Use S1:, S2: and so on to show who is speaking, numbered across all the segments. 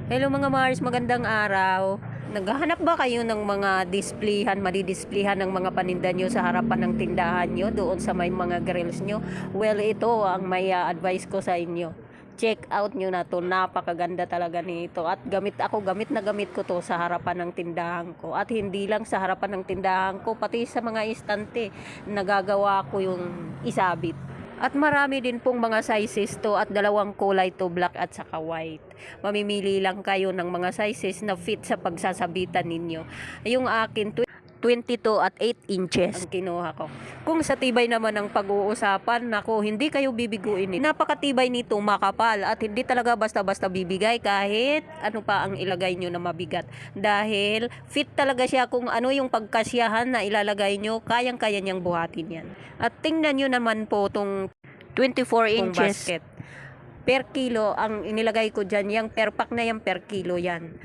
S1: Hello mga Mars, magandang araw. Naghahanap ba kayo ng mga madidisplayhan ng mga paninda nyo sa harapan ng tindahan nyo, doon sa may mga grills nyo? Well, ito ang may advice ko sa inyo. Check out nyo na to, napakaganda talaga nito. At gamit na gamit ko to sa harapan ng tindahan ko. At hindi lang sa harapan ng tindahan ko, pati sa mga istante, nagagawa ko yung isabit. At marami din pong mga sizes to at dalawang kulay to, black at saka white. Mamimili lang kayo ng mga sizes na fit sa pagsasabitan ninyo. Yung akin 22 at 8 inches ang kinuha ko. Kung sa tibay naman ng pag-uusapan, nako, hindi kayo bibiguin nito. Napakatibay nito, makapal, at hindi talaga basta-basta bibigay kahit ano pa ang ilagay nyo na mabigat. Dahil fit talaga siya, kung ano yung pagkasyahan na ilalagay nyo, kayang-kaya niyang buhatin yan. At tingnan nyo naman po tong 24 inches basket. Per kilo ang inilagay ko dyan, yung per pack na yan, per kilo yan.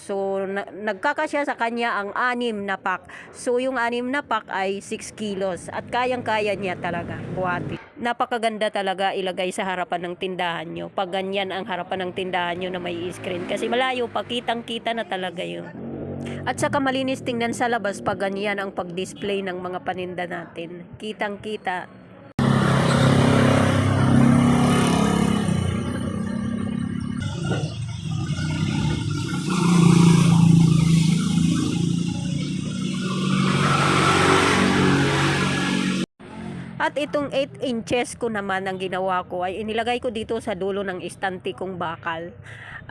S1: So, nagkakasya sa kanya ang 6 na pack. So, yung 6 na pack ay 6 kilos. At kayang-kaya niya talaga buhatin. Napakaganda talaga ilagay sa harapan ng tindahan nyo. Pag ganyan ang harapan ng tindahan nyo na may screen. Kasi malayo pa, kitang-kita na talaga yun. At saka malinis tingnan sa labas pag ganyan ang pag-display ng mga paninda natin. Kitang-kita. At itong 8 inches ko naman ang ginawa ko ay inilagay ko dito sa dulo ng istante kong bakal.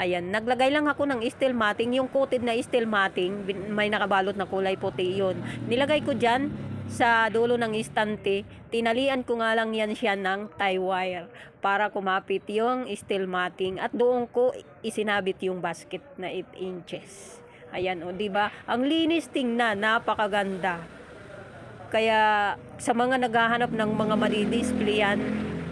S1: Ayan, naglagay lang ako ng steel matting, yung coated na steel matting, may nakabalot na kulay puti yun. Nilagay ko dyan sa dulo ng istante, tinalian ko nga lang yan siya ng tie wire para kumapit yung steel matting at doon ko isinabit yung basket na 8 inches. Ayan, o diba? Ang linis tingnan, napakaganda. Kaya sa mga naghahanap ng mga madidisplayan,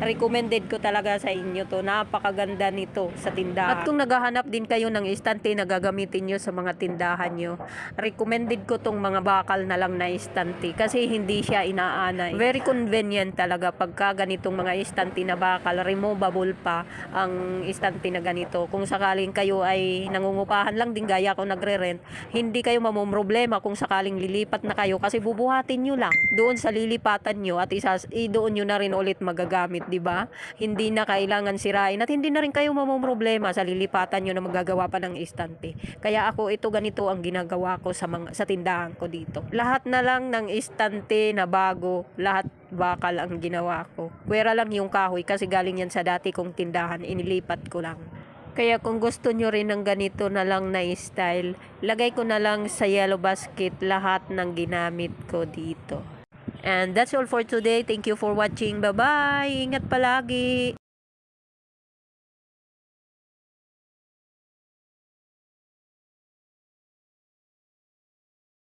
S1: recommended ko talaga sa inyo to. Napakaganda nito sa tindahan. At kung naghahanap din kayo ng istante na gagamitin nyo sa mga tindahan nyo, recommended ko tong mga bakal na lang na istante kasi hindi siya inaanay. Very convenient talaga pagka ganitong mga istante na bakal, removable pa ang istante na ganito. Kung sakaling kayo ay nangungupahan lang din gaya ko nagre-rent, hindi kayo mamumroblema kung sakaling lilipat na kayo kasi bubuhatin nyo lang doon sa lilipatan nyo at doon nyo na rin ulit magagamit. Diba? Hindi na kailangan sirain at hindi na rin kayo mamumroblema sa lilipatan nyo na magagawa pa ng istante. Kaya ako ito ganito ang ginagawa ko sa tindahan ko dito. Lahat na lang ng istante na bago, lahat bakal ang ginawa ko. Pwera lang yung kahoy kasi galing yan sa dati kong tindahan, inilipat ko lang. Kaya kung gusto nyo rin ng ganito na lang na style, lagay ko na lang sa yellow basket lahat ng ginamit ko dito. And that's all for today. Thank you for watching. Bye-bye. Ingat palagi.